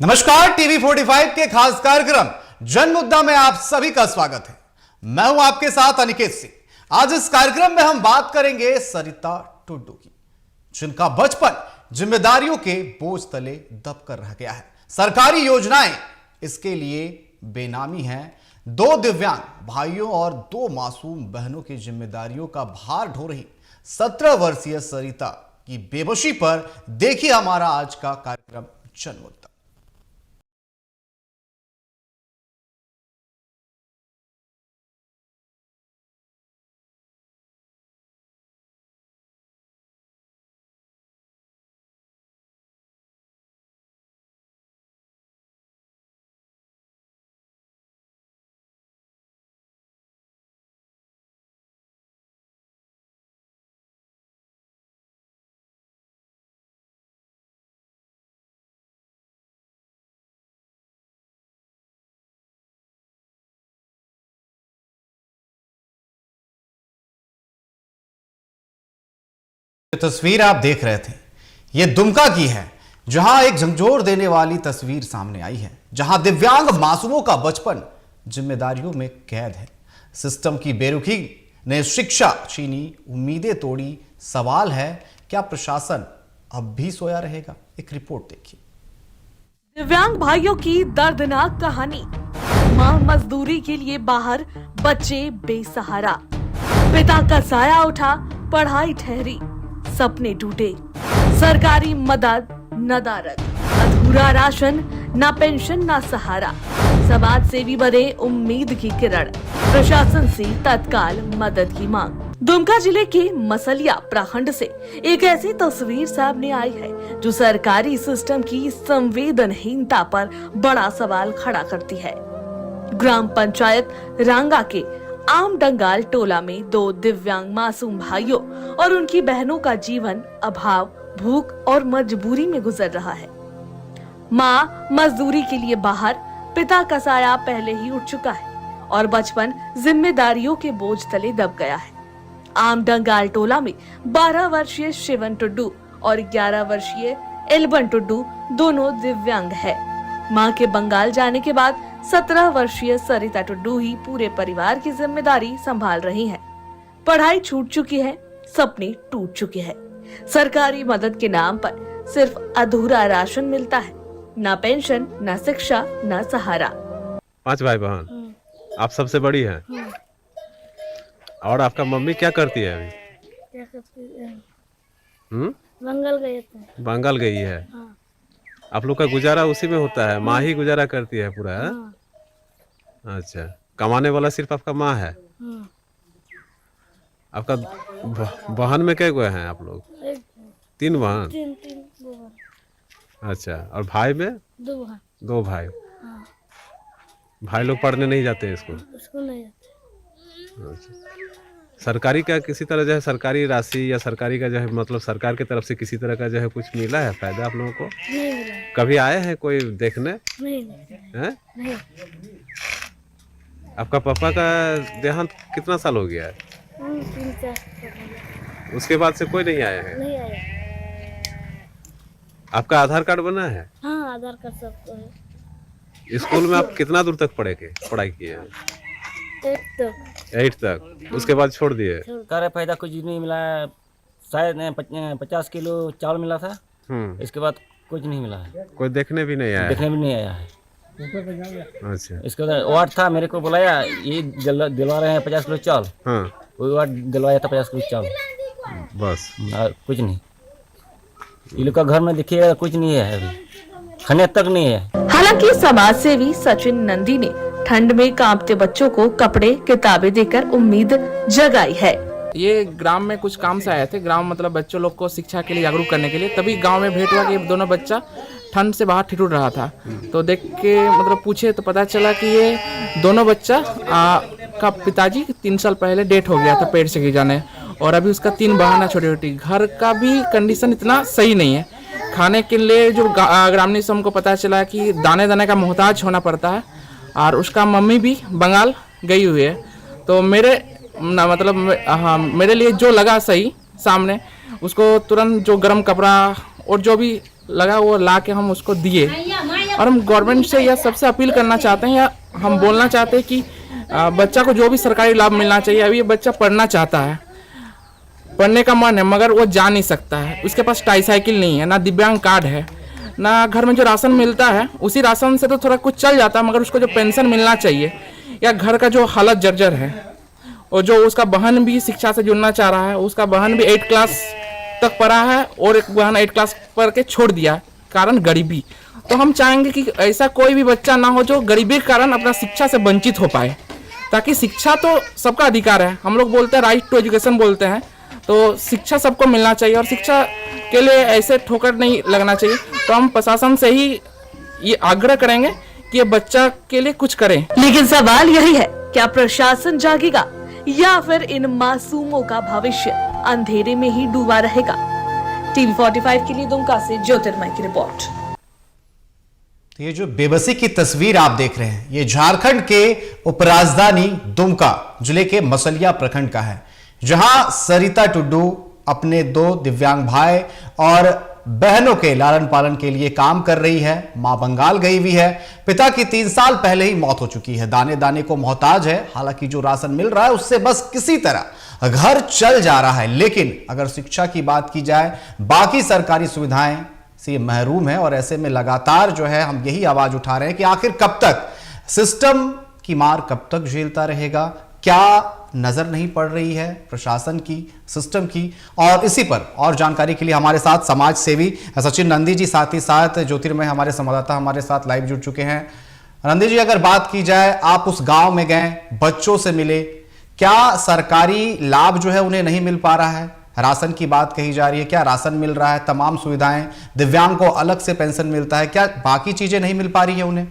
नमस्कार, टीवी 45 के खास कार्यक्रम जन मुद्दा में आप सभी का स्वागत है। मैं हूं आपके साथ अनिकेत सिंह। आज इस कार्यक्रम में हम बात करेंगे सरिता टुड्डू की, जिनका बचपन जिम्मेदारियों के बोझ तले दब कर रह गया है। सरकारी योजनाएं इसके लिए बेनामी हैं। 2 दिव्यांग भाइयों और 2 मासूम बहनों की जिम्मेदारियों का भार ढो रही 17 वर्षीय सरिता की बेबसी पर देखिए हमारा आज का कार्यक्रम जन मुद्दा। तस्वीर आप देख रहे थे, ये दुमका की है, जहां एक झंझोर देने वाली तस्वीर सामने आई है, जहां दिव्यांग मासूमों का बचपन जिम्मेदारियों में कैद है। सिस्टम की बेरुखी ने शिक्षा छीनी, उम्मीदें तोड़ी। सवाल है, क्या प्रशासन अब भी सोया रहेगा? एक रिपोर्ट देखिए। दिव्यांग भाइयों की दर्दनाक कहानी। मां मजदूरी के लिए बाहर, बच्चे बेसहारा। पिता का साया उठा, पढ़ाई ठहरी, सपने टूटे। सरकारी मदद नदारद, अधूरा राशन, ना पेंशन ना सहारा। समाज सेवी बने उम्मीद की किरण, प्रशासन से तत्काल मदद की मांग। दुमका जिले के मसलिया प्रखंड से एक ऐसी तस्वीर सामने आई है जो सरकारी सिस्टम की संवेदनहीनता पर बड़ा सवाल खड़ा करती है। ग्राम पंचायत रांगा के आम डंगाल टोला में 2 दिव्यांग मासूम भाइयों और उनकी बहनों का जीवन अभाव, भूख और मजबूरी में गुजर रहा है। माँ मजदूरी के लिए बाहर, पिता का साया पहले ही उठ चुका है और बचपन जिम्मेदारियों के बोझ तले दब गया है। आम डंगाल टोला में 12 वर्षीय शिवन टुड्डू और 11 वर्षीय एल्बन टुड्डू दोनों दिव्यांग है। माँ के बंगाल जाने के बाद 17 वर्षीय सरिता टुड्डू ही पूरे परिवार की जिम्मेदारी संभाल रही हैं। पढ़ाई छूट चुकी है, सपने टूट चुके हैं। सरकारी मदद के नाम पर सिर्फ अधूरा राशन मिलता है, ना पेंशन, ना शिक्षा, ना सहारा। 5 भाई बहन, आप सबसे बड़ी हैं। और आपका मम्मी क्या करती है अभी? क्या करती है? बंगाल गए थे। बंगाल गई है। हाँ। आप लोग का गुजारा उसी में होता है? माँ ही गुजारा करती है पूरा है? हाँ। अच्छा, कमाने वाला सिर्फ आपका माँ है? हाँ। आपका बहन में कै गए हैं आप लोग? 3 बहन? 3 बहन। अच्छा, और भाई में? 2 बहन। 2 भाई। हाँ। भाई लोग पढ़ने नहीं जाते स्कूल? स्कूल नहीं जाते। अच्छा, सरकारी का किसी तरह जो है सरकारी राशि या सरकारी का जो है मतलब सरकार की तरफ से किसी तरह का जो है कुछ मिला है फायदा आप लोगों को? नहीं मिला। कभी आए हैं कोई देखने? नहीं हैं? नहीं। आपका पापा का देहांत कितना साल हो गया है? 3-4। उसके बाद से कोई नहीं आया है? नहीं आया। आपका आधार कार्ड बना है? हाँ, आधार कार्ड सबको है। स्कूल में आप कितना दूर तक पढ़ाई किए हैं? 8 तक। उसके बाद छोड़ दिए? कर फायदा कुछ नहीं मिला। शायद 50 किलो चावल मिला था। इसके बाद कुछ नहीं मिला है। कोई देखने भी नहीं आया? देखने भी नहीं आया है। अच्छा, इसके बाद वार्ड था, मेरे को बुलाया, ये दिलवा रहे हैं 50 किलो चावल। हाँ, वही वार्ड दिलवाया था 50 किलो चावल, बस। और कुछ नहीं। ये लोग का घर में देखिए कुछ नहीं है, अभी खाने तक नहीं है। हालांकि समाज सेवी सचिन नंदी ने ठंड में कांपते बच्चों को कपड़े, किताबें देकर उम्मीद जगाई है। ये ग्राम में कुछ काम से आए थे। ग्राम मतलब बच्चों लोग को शिक्षा के लिए जागरूक करने के लिए। तभी गांव में भेंट हुआ कि दोनों बच्चा ठंड से बाहर ठिठुर रहा था। तो देख के मतलब पूछे तो पता चला कि ये दोनों बच्चा का पिताजी 3 साल पहले डेथ हो गया था पेट से गिर जाने, और अभी उसका 3 बहन है छोटी छोटी। घर का भी कंडीशन इतना सही नहीं है। खाने के लिए जो ग्रामीण से हमको पता चला कि दाने दाने का मोहताज होना पड़ता है, और उसका मम्मी भी बंगाल गई हुई है। तो मेरे लिए जो लगा सही सामने, उसको तुरंत जो गर्म कपड़ा और जो भी लगा वो ला के हम उसको दिए। और हम गवर्नमेंट से यह सबसे अपील करना चाहते हैं या हम बोलना चाहते हैं कि बच्चा को जो भी सरकारी लाभ मिलना चाहिए। अभी ये बच्चा पढ़ना चाहता है, पढ़ने का मन है, मगर वो जा नहीं सकता है। उसके पास ट्राईसाइकिल नहीं है, ना दिव्यांग कार्ड है, ना घर में जो राशन मिलता है उसी राशन से तो थोड़ा कुछ चल जाता है, मगर उसको जो पेंशन मिलना चाहिए, या घर का जो हालत जर्जर है, और जो उसका बहन भी शिक्षा से जुड़ना चाह रहा है, उसका बहन भी 8 क्लास तक पढ़ा है और एक बहन 8 क्लास पढ़ के छोड़ दिया कारण गरीबी। तो हम चाहेंगे कि ऐसा कोई भी बच्चा ना हो जो गरीबी के कारण अपना शिक्षा से वंचित हो पाए, ताकि शिक्षा तो सबका अधिकार है। हम लोग बोलते हैं राइट टू एजुकेशन बोलते हैं, तो शिक्षा सबको मिलना चाहिए और शिक्षा के लिए ऐसे ठोकर नहीं लगना चाहिए। तो हम प्रशासन से ही ये आग्रह करेंगे कि ये बच्चा के लिए कुछ करें। लेकिन सवाल यही है, क्या प्रशासन जागेगा या फिर इन मासूमों का भविष्य अंधेरे में ही डूबा रहेगा? टीवी 45 के लिए दुमका से ज्योतिर्मय की रिपोर्ट। ये जो बेबसी की तस्वीर आप देख रहे हैं, ये झारखंड के उपराजधानी दुमका जिले के मसलिया प्रखंड का है, जहां सरिता टुड्डू अपने 2 दिव्यांग भाई और बहनों के लालन पालन के लिए काम कर रही है। मां बंगाल गई हुई है, पिता की 3 साल पहले ही मौत हो चुकी है, दाने दाने को मोहताज है। हालांकि जो राशन मिल रहा है उससे बस किसी तरह घर चल जा रहा है, लेकिन अगर शिक्षा की बात की जाए, बाकी सरकारी सुविधाएं से महरूम है। और ऐसे में लगातार जो है हम यही आवाज उठा रहे हैं कि आखिर कब तक सिस्टम की मार कब तक झेलता रहेगा? क्या नजर नहीं पड़ रही है प्रशासन की, सिस्टम की? और इसी पर और जानकारी के लिए हमारे साथ समाज सेवी सचिन नंदी जी, साथ ही साथ ज्योतिर्मय हमारे संवाददाता हमारे साथ लाइव जुड़ चुके हैं। नंदी जी, अगर बात की जाए, आप उस गांव में गए, बच्चों से मिले, क्या सरकारी लाभ जो है उन्हें नहीं मिल पा रहा है? राशन की बात कही जा रही है, क्या राशन मिल रहा है? तमाम सुविधाएं, दिव्यांग को अलग से पेंशन मिलता है, क्या बाकी चीजें नहीं मिल पा रही है उन्हें?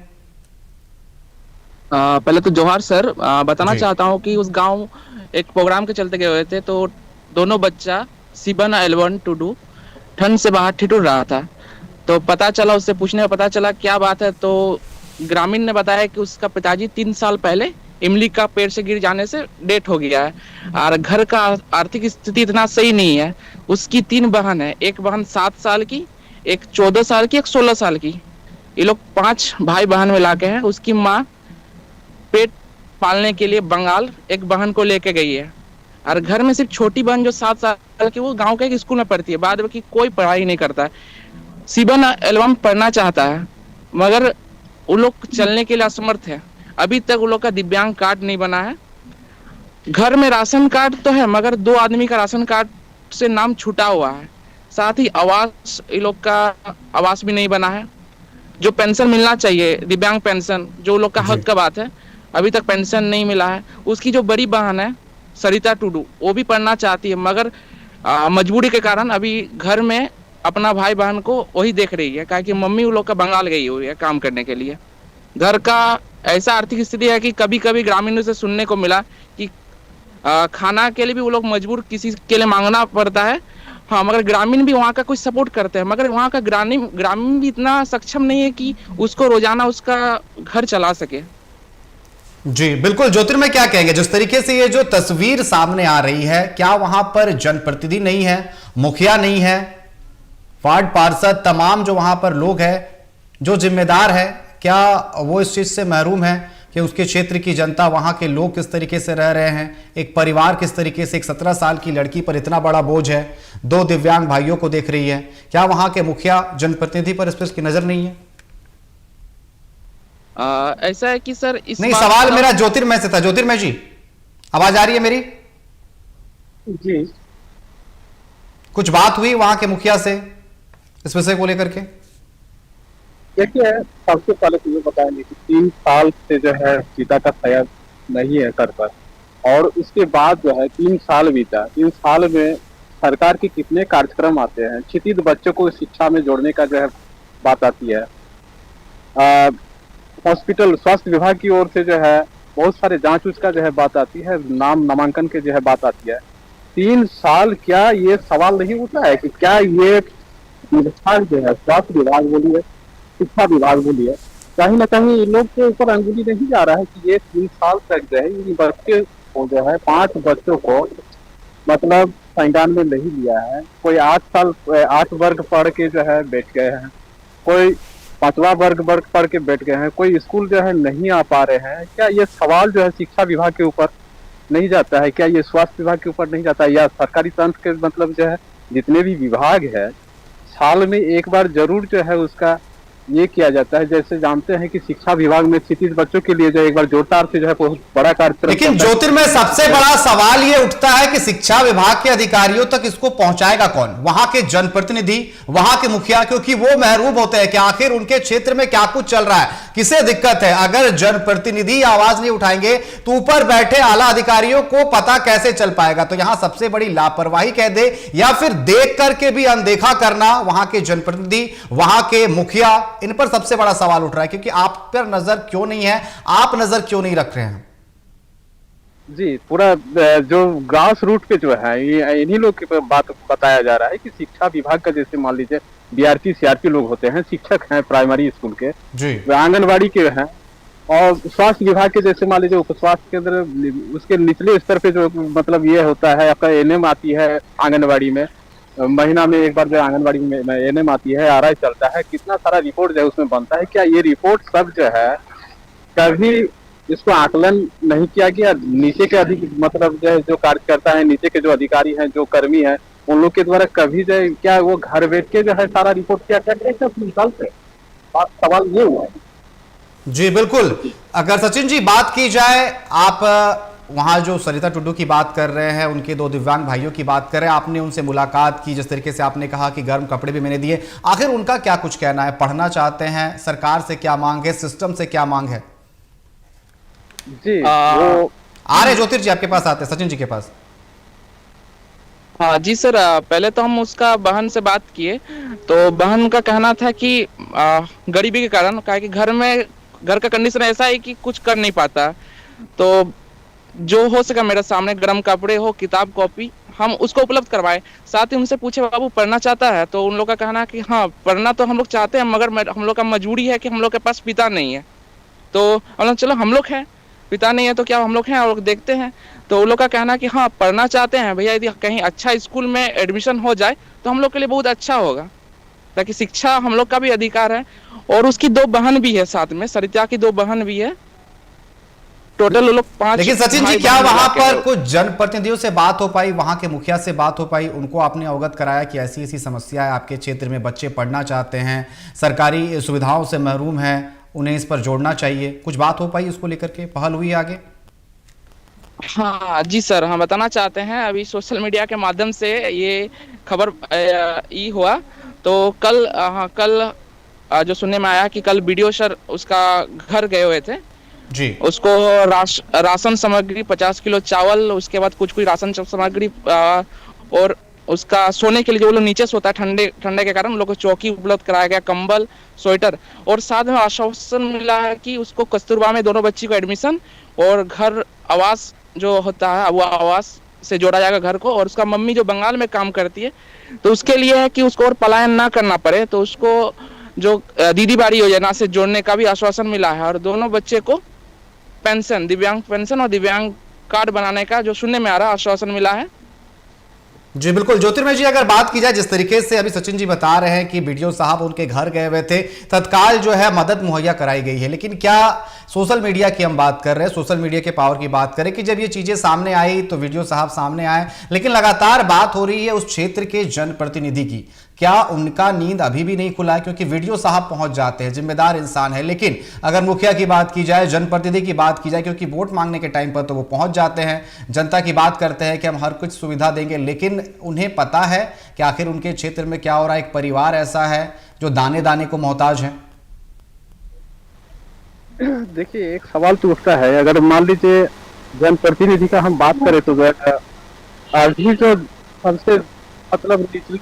पहले तो जोहार सर, बताना चाहता हूँ कि उस गांव एक प्रोग्राम के चलते गए हुए थे, तो दोनों बच्चा सिबन एलवन टुडू ठंड से बाहर ठिठुर रहा था। तो पता चला, उससे पूछने में पता चला क्या बात है, तो ग्रामीण ने बताया कि उसका पिताजी 3 साल पहले इमली का पेड़ से गिर जाने से डेथ हो गया है और घर का आर्थिक स्थिति इतना सही नहीं है। उसकी 3 बहन है, एक बहन 7 साल की, एक 14 साल की, एक 16 साल की। ये लोग 5 भाई बहन मिला के हैं। उसकी माँ पेट पालने के लिए बंगाल एक बहन को लेके गई है और घर में सिर्फ छोटी बहन जो 7 साल की, वो गांव के एक स्कूल में पढ़ती है, बाद में कोई पढ़ाई नहीं करता है। सिबन एल्बम पढ़ना चाहता है मगर वो लोग चलने के लिए असमर्थ है। अभी तक वो लोग का दिव्यांग कार्ड नहीं बना है। घर में राशन कार्ड तो है मगर 2 आदमी का राशन कार्ड से नाम छूटा हुआ है। साथ ही आवास, ये लोग का आवास भी नहीं बना है। जो पेंशन मिलना चाहिए, दिव्यांग पेंशन, जो लोग का हक का बात है, अभी तक पेंशन नहीं मिला है। उसकी जो बड़ी बहन है सरिता टुडू, वो भी पढ़ना चाहती है मगर मजबूरी के कारण अभी घर में अपना भाई बहन को वही देख रही है, क्योंकि मम्मी वो लोग का बंगाल गई हुई है काम करने के लिए। घर का ऐसा आर्थिक स्थिति है कि कभी कभी ग्रामीणों से सुनने को मिला कि खाना के लिए भी वो लोग मजबूर किसी के लिए मांगना पड़ता है। हाँ, मगर ग्रामीण भी वहाँ का कुछ सपोर्ट करते हैं, मगर वहाँ का ग्रामीण भी इतना सक्षम नहीं है कि उसको रोजाना उसका घर चला सके। जी बिल्कुल, ज्योतिर्मय क्या कहेंगे? जिस तरीके से ये जो तस्वीर सामने आ रही है, क्या वहां पर जनप्रतिनिधि नहीं है, मुखिया नहीं है, वार्ड पार्षद, तमाम जो वहां पर लोग हैं, जो जिम्मेदार है, क्या वो इस चीज से महरूम है कि उसके क्षेत्र की जनता, वहां के लोग किस तरीके से रह रहे हैं, एक परिवार किस तरीके से, एक 17 साल की लड़की पर इतना बड़ा बोझ है, 2 दिव्यांग भाइयों को देख रही है, क्या वहां के मुखिया जनप्रतिनिधि पर इस पर की नजर नहीं है? ऐसा है कि सर इस नहीं, सवाल मेरा ज्योतिर्मय से था। ज्योतिर्मय जी, आवाज आ रही है मेरी? जी, कुछ बात हुई वहां के मुखिया से इस विषय को लेकर के? देखिए, सबसे पहले तो ये बताएंगे कि 3 साल से जो है पिता का साया नहीं है सर पर, और उसके बाद जो है 3 साल बीता। 3 साल में सरकार के कितने कार्यक्रम आते हैं, क्षितिज बच्चों को शिक्षा में जोड़ने का जो है बात आती है। हॉस्पिटल, स्वास्थ्य विभाग की ओर से जो है बहुत सारे जांच उच का जो है बात आती है, नाम नामांकन के जो है बात आती है। 3 साल क्या ये सवाल नहीं उठा है कि क्या ये विभाग जो है, स्वास्थ्य विभाग बोलिए, शिक्षा विभाग बोलिए, कहीं ना कहीं इन लोग के ऊपर अंगुली नहीं जा रहा है कि ये 3 साल तक जो है इन बच्चे को जो है 5 बच्चों को मतलब संज्ञान में नहीं लिया है। कोई 8 वर्ग पढ़ के जो है बैठ गए हैं, कोई पांचवा वर्ग पढ़ के बैठ गए हैं, कोई स्कूल जो है नहीं आ पा रहे हैं। क्या ये सवाल जो है शिक्षा विभाग के ऊपर नहीं जाता है? क्या ये स्वास्थ्य विभाग के ऊपर नहीं जाता है? या सरकारी तंत्र के मतलब जो है जितने भी विभाग है, साल में एक बार जरूर जो है उसका ये किया जाता है। जैसे जानते हैं कि शिक्षा विभाग में क्षितिज बच्चों के लिए जो एक बार जोरदार से जो है बहुत बड़ा कार्यक्रम, लेकिन ज्योतिर्मय सबसे बड़ा सवाल ये उठता है कि शिक्षा विभाग के अधिकारियों तक इसको पहुंचाएगा कौन? वहां के जनप्रतिनिधि, वहां के मुखिया, क्योंकि वो महरूम होते हैं कि आखिर उनके क्षेत्र में क्या कुछ चल रहा है, किसे दिक्कत है। अगर जनप्रतिनिधि आवाज नहीं उठाएंगे तो ऊपर बैठे आला अधिकारियों को पता कैसे चल पाएगा? तो यहां सबसे बड़ी लापरवाही कह दे या फिर देख करके भी अनदेखा करना वहां के जनप्रतिनिधि, वहां के मुखिया, इन पर सबसे बड़ा सवाल उठ रहा है। क्योंकि आप पर नजर क्यों नहीं है, आप नजर क्यों नहीं रख रहे हैं? जी, पूरा जो ग्रास रूट पे जो है ये इन्हीं लोग की बात बताया जा रहा है कि शिक्षा विभाग का, जैसे मान लीजिए बीआरपी सीआरपी लोग होते हैं, शिक्षक हैं प्राइमरी स्कूल के, जी, वे आंगनबाड़ी के हैं, और स्वास्थ्य विभाग के जैसे मान लीजिए उप स्वास्थ्य केंद्र, उसके निचले स्तर पे जो मतलब ये होता है, आपका एनएम आती है आंगनबाड़ी में, महीना में एक बार जो आंगनबाड़ी में एनएम आती है, आरआई चलता है, कितना सारा रिपोर्ट जो है उसमें बनता है। क्या ये रिपोर्ट सब जो है कभी इसको आकलन नहीं किया गया? नीचे के मतलब जो है जो कार्यकर्ता है, नीचे के जो अधिकारी हैं, जो कर्मी हैं, उन लोग के द्वारा कभी जो है क्या वो घर बैठ के जो है सारा रिपोर्ट किया करते हैं? सवाल ये हुआ है। जी बिल्कुल। अगर सचिन जी बात की जाए, आप वहां जो सरिता टुडू की बात कर रहे हैं, उनके 2 दिव्यांग भाइयों की बात कर रहे हैं, आपने उनसे मुलाकात की, जिस तरीके से आपने कहा कि गर्म कपड़े भी मैंने दिए, आखिर उनका क्या कुछ कहना है? पढ़ना चाहते हैं? सरकार से क्या मांग है? सिस्टम से क्या मांग है? जी वो आ रहे ज्योतिर जी आपके पास, आते हैं सचिन जी के पास। हाँ जी सर, पहले तो हम उसका बहन से बात किए, तो बहन का कहना था कि गरीबी के कारण, कहा कि घर का कंडीशन ऐसा है कि कुछ कर नहीं पाता, तो जो हो सका मेरे सामने गर्म कपड़े हो, किताब कॉपी, हम उसको उपलब्ध करवाए। साथ ही उनसे पूछे बाबू पढ़ना चाहता है? तो उन लोग का कहना है कि हाँ पढ़ना तो हम लोग चाहते हैं, मगर हम लोग का मजबूरी है कि हम लोग के पास पिता नहीं है। तो हम लोग चलो हम लोग हैं, पिता नहीं है तो क्या हम लोग हैं और देखते हैं। तो उन लोग का कहना है कि हाँ पढ़ना चाहते हैं भैया, यदि कहीं अच्छा स्कूल में एडमिशन हो जाए तो हम लोग के लिए बहुत अच्छा होगा, ताकि शिक्षा हम लोग का भी अधिकार है। और उसकी 2 बहन भी है साथ में, सरिता की 2 बहन भी है, टोटल लोग 5। लेकिन सचिन जी, क्या वहां पर कुछ जनप्रतिनिधियों से बात हो पाई, वहां के मुखिया से बात हो पाई, उनको आपने अवगत कराया कि ऐसी ऐसी समस्या है आपके क्षेत्र में, बच्चे पढ़ना चाहते हैं, सरकारी सुविधाओं से महरूम हैं, उन्हें इस पर जोड़ना चाहिए? कुछ बात हो पाई उसको लेकर के, पहल हुई आगे? हाँ जी सर, हम बताना चाहते हैं, अभी सोशल मीडिया के माध्यम से ये खबर ये हुआ, तो कल जो सुनने में आया कि कल बीडीओ सर उसका घर गए हुए थे जी, उसको राशन सामग्री 50 किलो चावल, उसके बाद कुछ राशन सामग्री, और उसका सोने के लिए जो वो लोग नीचे सोता है ठंडे के कारण, उन लोग को चौकी उपलब्ध कराया गया, कंबल, स्वेटर, और साथ में आश्वासन मिला है कि उसको कस्तूरबा में दोनों बच्ची को एडमिशन और घर आवास जो होता है वो आवास से जोड़ा जाएगा घर को। और उसका मम्मी जो बंगाल में काम करती है, तो उसके लिए है कि उसको और पलायन ना करना पड़े, तो उसको जो दीदी बाड़ी योजना से जोड़ने का भी आश्वासन मिला है। और दोनों बच्चे को पेंशन, दिव्यांग पेंशन और दिव्यांग कार्ड बनाने का जो सुनने में आ रहा है आश्वासन मिला है। जी बिल्कुल। ज्योतिर्मय जी, अगर बात की जाए, जिस तरीके से अभी सचिन जी बता रहे हैं कि बीडीओ साहब उनके घर गए हुए थे, तत्काल जो है मदद मुहैया कराई गई है, लेकिन क्या सोशल मीडिया की हम बात कर रहे हैं, सोशल मीडिया के पावर की बात करें कि जब ये चीजें सामने आई तो वीडियो साहब सामने आए, लेकिन लगातार बात हो रही है उस क्षेत्र के जनप्रतिनिधि की, क्या उनका नींद अभी भी नहीं खुला है? क्योंकि वीडियो साहब पहुंच जाते हैं, जिम्मेदार इंसान है, लेकिन अगर मुखिया की बात की जाए, जनप्रतिनिधि की बात की जाए, क्योंकि वोट मांगने के टाइम पर तो वो पहुंच जाते हैं, जनता की बात करते हैं कि हम हर कुछ सुविधा देंगे, लेकिन उन्हें पता है कि आखिर उनके क्षेत्र में क्या हो रहा है। एक परिवार ऐसा है जो दाने दाने को मोहताज है। देखिए, एक सवाल तो उठता है, अगर मान लीजिए जनप्रतिनिधि का हम बात करें तो आज भी जो सबसे मतलब निचले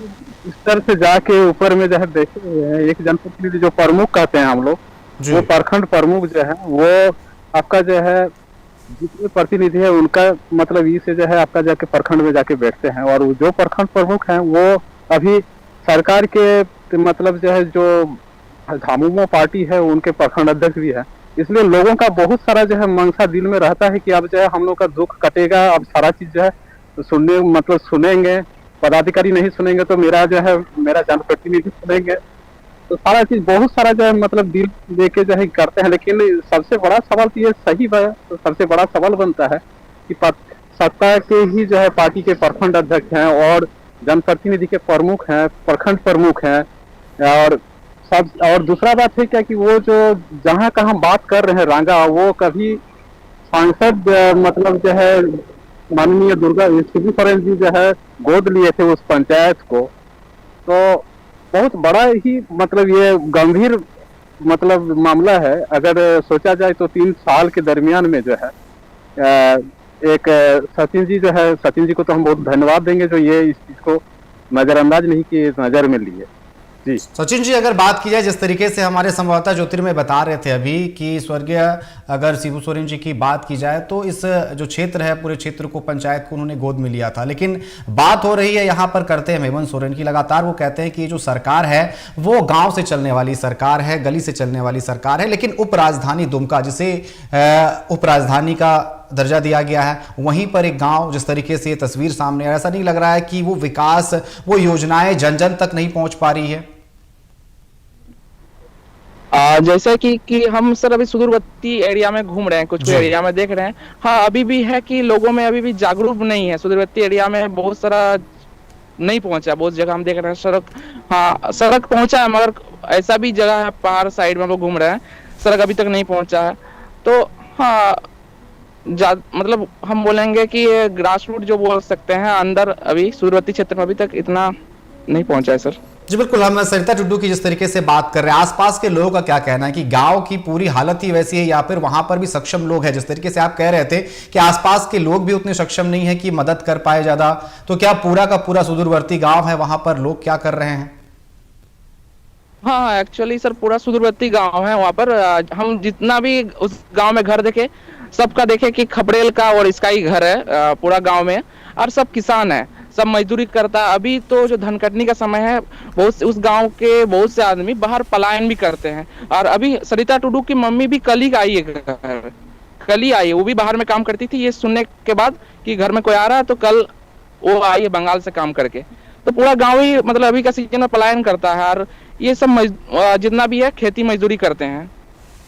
स्तर से जाके ऊपर में जो है देखे हुए हैं, एक जनप्रतिनिधि जो प्रमुख कहते हैं हम लोग, वो प्रखंड प्रमुख जो है, वो आपका जो है जितने प्रतिनिधि है उनका मतलब इसे जो है आपका जाके प्रखंड में जाके बैठते हैं, और जो प्रखंड प्रमुख हैं वो अभी सरकार के मतलब जो है जो झामुमो पार्टी है उनके प्रखंड अध्यक्ष भी है। इसलिए लोगों का बहुत सारा जो है मंशा दिल में रहता है कि अब जो है हम लोग का दुख कटेगा, अब सारा चीज जो है सुनेंगे, पदाधिकारी नहीं सुनेंगे तो मेरा जो है मेरा जनप्रतिनिधि सुनेंगे। तो सारा चीज बहुत सारा जो है मतलब दिल दे के जो है करते हैं, लेकिन सबसे बड़ा सवाल तो ये सही तो सबसे बड़ा सवाल बनता है कि सत्ता के ही जो है पार्टी के प्रखंड अध्यक्ष हैं और जनप्रतिनिधि के प्रमुख हैं, प्रखंड प्रमुख हैं, और दूसरा बात है क्या कि वो जो जहाँ का हम बात कर रहे हैं रांगा, वो कभी सांसद मतलब जो है माननीय शिबू सोरेन जी जो है गोद लिए थे उस पंचायत को। तो बहुत बड़ा ही मतलब ये गंभीर मतलब मामला है। अगर सोचा जाए तो 3 साल के दरमियान में जो है एक सचिन जी को तो हम बहुत धन्यवाद देंगे जो ये इस चीज को नजरअंदाज नहीं किए, नजर में लिए। जी सचिन जी, अगर बात की जाए जिस तरीके से हमारे संवाददाता ज्योतिर्मय बता रहे थे अभी कि स्वर्गीय अगर शिबू सोरेन जी की बात की जाए तो इस जो क्षेत्र है पूरे क्षेत्र को पंचायत को उन्होंने गोद में लिया था, लेकिन बात हो रही है यहाँ पर करते हैं हेमंत सोरेन की। लगातार वो कहते हैं कि जो सरकार है वो गांव से चलने वाली सरकार है, गली से चलने वाली सरकार है, लेकिन उपराजधानी दुमका जिसे उपराजधानी का दर्जा दिया गया है वहीं पर एक गांव जिस तरीके से ये तस्वीर सामने आ, ऐसा नहीं लग रहा है कि वो विकास, वो योजनाएं जन जन तक नहीं पहुंच पा रही है? जैसा कि हम सर अभी सुदूरवर्ती एरिया में घूम रहे हैं, कुछ एरिया में देख रहे हैं। हाँ, अभी भी है कि लोगों में अभी भी जागरूक नहीं है। सुदूरवर्ती एरिया में बहुत सारा नहीं पहुंचा, बहुत जगह हम देख रहे हैं सड़क पहुंचा है, मगर ऐसा भी जगह है पहाड़ साइड में हम लोग घूम रहे हैं, सड़क अभी तक नहीं पहुंचा है। तो हाँ, मतलब हम बोलेंगे कि ग्रास रूट जो बोल सकते हैं अंदर अभी सुदूरवर्ती क्षेत्र में अभी तक इतना नहीं पहुंचा है सर। जी बिल्कुल, हम सरिता टुड्डू की जिस तरीके से बात कर रहे हैं, आसपास के लोगों का क्या कहना है कि गांव की पूरी हालत ही वैसी है या फिर वहां पर भी सक्षम लोग हैं? जिस तरीके से आप कह रहे थे कि आसपास के लोग भी उतने सक्षम नहीं है कि मदद कर पाए ज्यादा, तो क्या पूरा का पूरा सुदूरवर्ती गांव है, वहां पर लोग क्या कर रहे हैं? हाँ, एक्चुअली सर पूरा सुदूरवर्ती गांव है। वहां पर हम जितना भी उस गांव में घर देखे, सबका देखे कि खपड़ेल का और इसका ही घर है पूरा गांव में, और सब किसान है, सब मजदूरी करता है। अभी तो जो धन कटनी का समय है, उस गांव के बहुत से आदमी बाहर पलायन भी करते हैं। और अभी सरिता टुडू की मम्मी भी कल ही आई है, कल ही आई है, वो भी बाहर में काम करती थी। ये सुनने के बाद कि घर में कोई आ रहा है तो कल वो आई है बंगाल से काम करके। तो पूरा गाँव ही मतलब अभी का सीजन में पलायन करता है, और ये सब जितना भी है खेती मजदूरी करते हैं।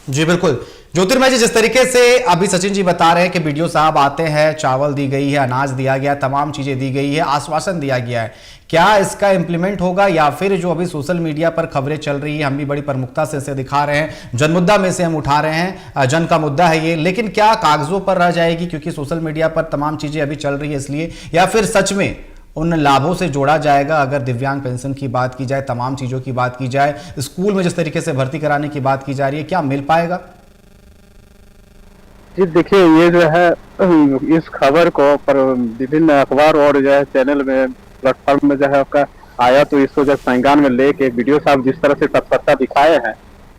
जी बिल्कुल ज्योतिर्मय जी, जिस तरीके से अभी सचिन जी बता रहे हैं कि वीडियो साहब आते हैं, चावल दी गई है, अनाज दिया गया, तमाम चीजें दी गई है, आश्वासन दिया गया है, क्या इसका इंप्लीमेंट होगा या फिर जो अभी सोशल मीडिया पर खबरें चल रही है, हम भी बड़ी प्रमुखता से इसे दिखा रहे हैं, जन मुद्दा में से हम उठा रहे हैं, जन का मुद्दा है ये, लेकिन क्या कागजों पर रह जाएगी क्योंकि सोशल मीडिया पर तमाम चीजें अभी चल रही है इसलिए, या फिर सच में उन लाभों से जोड़ा जाएगा? अगर दिव्यांग पेंशन की बात की जाए, तमाम चीजों की बात की जाए, स्कूल में जिस तरीके से भर्ती कराने की बात की जा रही है, क्या मिल पाएगा? जी देखिए, ये जो है इस खबर को पर विभिन्न अखबार और जो है चैनल में, प्लेटफॉर्म में जो है आपका आया, तो इसको जब संज्ञान में लेके वीडियो साहब जिस तरह से तत्परता दिखाए हैं,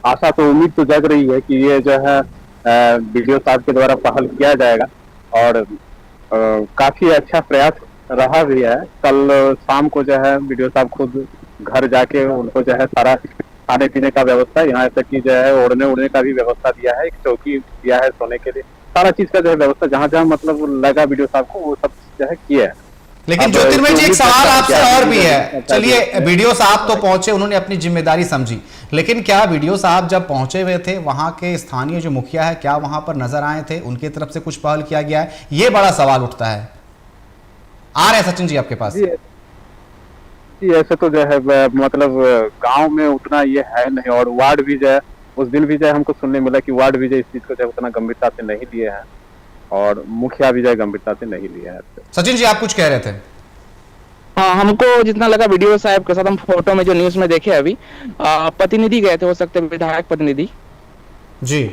आशा तो उम्मीद तो जग रही है कि ये जो है वीडियो साहब के द्वारा पहल किया जाएगा, और काफी अच्छा प्रयास रहा भी है। कल शाम को जो है वीडियो साहब खुद घर जाके उनको जो है सारा खाने पीने का व्यवस्था, यहाँ तक कि जो है ओढ़ने का भी व्यवस्था दिया है, एक चौकी दिया है सोने के लिए, सारा चीज का जो है व्यवस्था जहाँ जहाँ मतलब लगा वीडियो साहब को वो सब जो है किया है। लेकिन ज्योतिर्मय जी, एक सवाल आपसे और भी है। चलिए, वीडियो साहब तो पहुंचे, उन्होंने अपनी जिम्मेदारी समझी, लेकिन क्या वीडियो साहब जब पहुंचे हुए थे, वहां के स्थानीय जो मुखिया है क्या वहां पर नजर आए थे? उनकी तरफ से कुछ पहल किया गया है? ये बड़ा सवाल उठता है। आ रहे हैं सचिन जी आपके पास। जी ऐसे तो जो है मतलब गांव में उतना ये है नहीं, और वार्ड भी जो है उस दिन भी जो है हमको सुनने मिला कि वार्ड भी जो इस चीज को जो उतना गंभीरता से नहीं लिए हैं, और मुखिया भी जो है गंभीरता से नहीं लिया है। सचिन जी, आप कुछ कह रहे थे? हाँ, हमको जितना लगा वीडियो साहब के साथ, हम फोटो में जो न्यूज में देखे अभी, प्रतिनिधि गए थे, हो सकते विधायक प्रतिनिधि जी,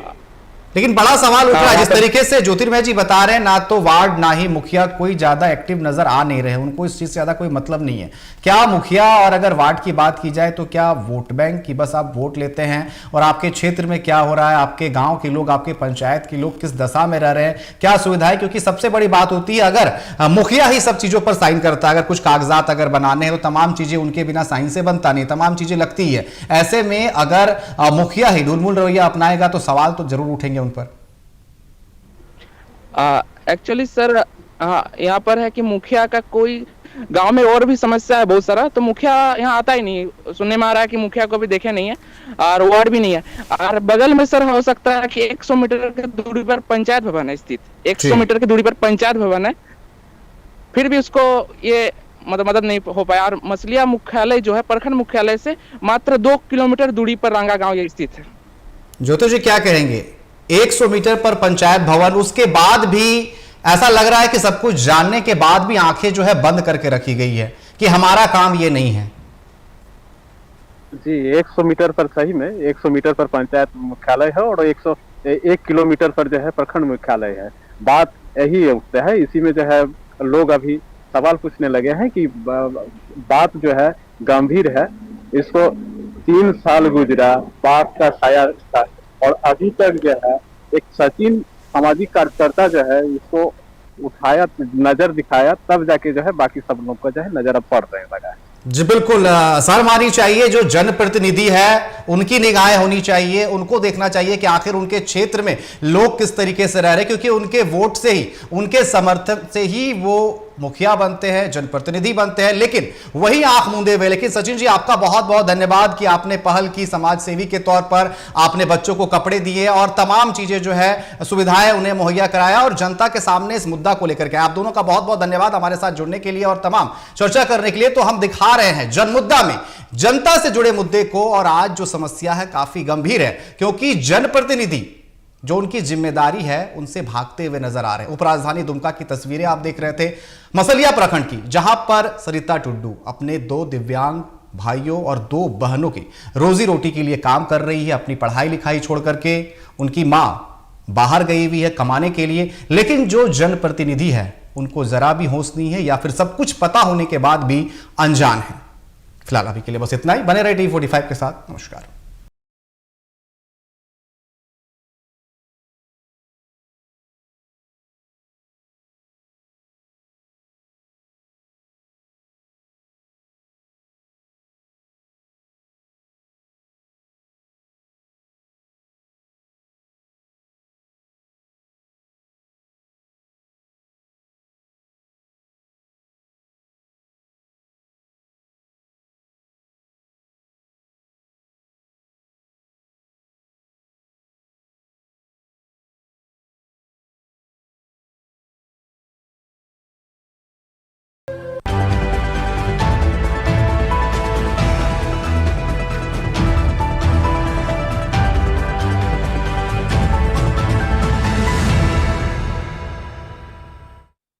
लेकिन बड़ा सवाल उठ रहा है जिस तरीके से ज्योतिर्मय जी बता रहे हैं, ना तो वार्ड ना ही मुखिया कोई ज्यादा एक्टिव नजर आ नहीं रहे, उनको इस चीज से ज्यादा कोई मतलब नहीं है। क्या मुखिया और अगर वार्ड की बात की जाए तो क्या वोट बैंक की बस आप वोट लेते हैं, और आपके क्षेत्र में क्या हो रहा है, आपके गांव के लोग, आपके पंचायत के लोग किस दशा में रह रहे हैं, क्या सुविधा है? क्योंकि सबसे बड़ी बात होती है अगर मुखिया ही सब चीजों पर साइन करता है, अगर कुछ कागजात अगर बनाने हैं तो तमाम चीजें उनके बिना साइन से बनता नहीं, तमाम चीजें लगती है। ऐसे में अगर मुखिया ही ढुलमुल रवैया अपनाएगा तो सवाल तो जरूर उठेंगे उन पर। एक्चुअली सर हाँ, यहाँ पर है कि मुखिया का कोई गांव में और भी समस्या है बहुत सारा, तो मुखिया यहाँ आता ही नहीं। सुनने में आ रहा है कि मुखिया को भी देखे नहीं है और वार्ड भी नहीं है। और बगल में सर हो सकता है कि 100 मीटर की दूरी पर पंचायत भवन है स्थित, 100 मीटर की दूरी पर पंचायत भवन है, फिर भी उसको ये मदद नहीं हो पाया। और मसलिया मुख्यालय जो है प्रखंड मुख्यालय से मात्र 2 किलोमीटर दूरी पर रांगा गांव ये स्थित है। ज्योति जी क्या कहेंगे? 100 मीटर पर पंचायत भवन, उसके बाद भी ऐसा लग रहा है कि सब कुछ जानने के बाद भी आंखें जो है बंद करके रखी गई है कि हमारा काम ये नहीं है। जी, 100 मीटर पर सही में 100 मीटर पर पंचायत मुख्यालय है और 1 किलोमीटर पर जो है प्रखंड मुख्यालय है। बात यही है, इसी में जो है लोग अभी सवाल पूछने लगे हैं कि बात जो है गंभीर है। इसको 3 साल गुजरा, बात का साया और अभी तक जो है एक सचिन सामाजिक कार्यकर्ता जो है इसको उठाया, नजर दिखाया, तब जाके जो है बाकी सब लोग का जो है नजर अब पड़ रहे लगा है। जी बिल्कुल, सर मानी चाहिए जो जनप्रतिनिधि है उनकी निगाहें होनी चाहिए, उनको देखना चाहिए कि आखिर उनके क्षेत्र में लोग किस तरीके से रह रहे हैं, क्योंकि उनके वोट से ही, उनके समर्थन से ही वो मुखिया बनते हैं, जनप्रतिनिधि बनते हैं। लेकिन वही आंख मूंदे हुए। लेकिन सचिन जी आपका बहुत बहुत धन्यवाद कि आपने पहल की, समाज सेवी के तौर पर आपने बच्चों को कपड़े दिए और तमाम चीजें जो है सुविधाएं उन्हें मुहैया कराया और जनता के सामने इस मुद्दा को लेकर के। आप दोनों का बहुत बहुत धन्यवाद हमारे साथ जुड़ने के लिए और तमाम चर्चा करने के लिए। तो हम दिखा रहे हैं जन मुद्दा में जनता से जुड़े मुद्दे को, और आज जो समस्या है काफी गंभीर है, क्योंकि जनप्रतिनिधि जो उनकी जिम्मेदारी है उनसे भागते हुए नजर आ रहे हैं। उपराजधानी दुमका की तस्वीरें आप देख रहे थे, मसलिया प्रखंड की, जहां पर सरिता टुड्डू अपने 2 दिव्यांग भाइयों और 2 बहनों की रोजी रोटी के लिए काम कर रही है। अपनी पढ़ाई लिखाई छोड़ करके उनकी मां बाहर गई हुई है कमाने के लिए, लेकिन जो जनप्रतिनिधि है उनको जरा भी होश नहीं है या फिर सब कुछ पता होने के बाद भी अनजान है। फिलहाल अभी के लिए बस इतना ही। बने रहे T45 के साथ। नमस्कार।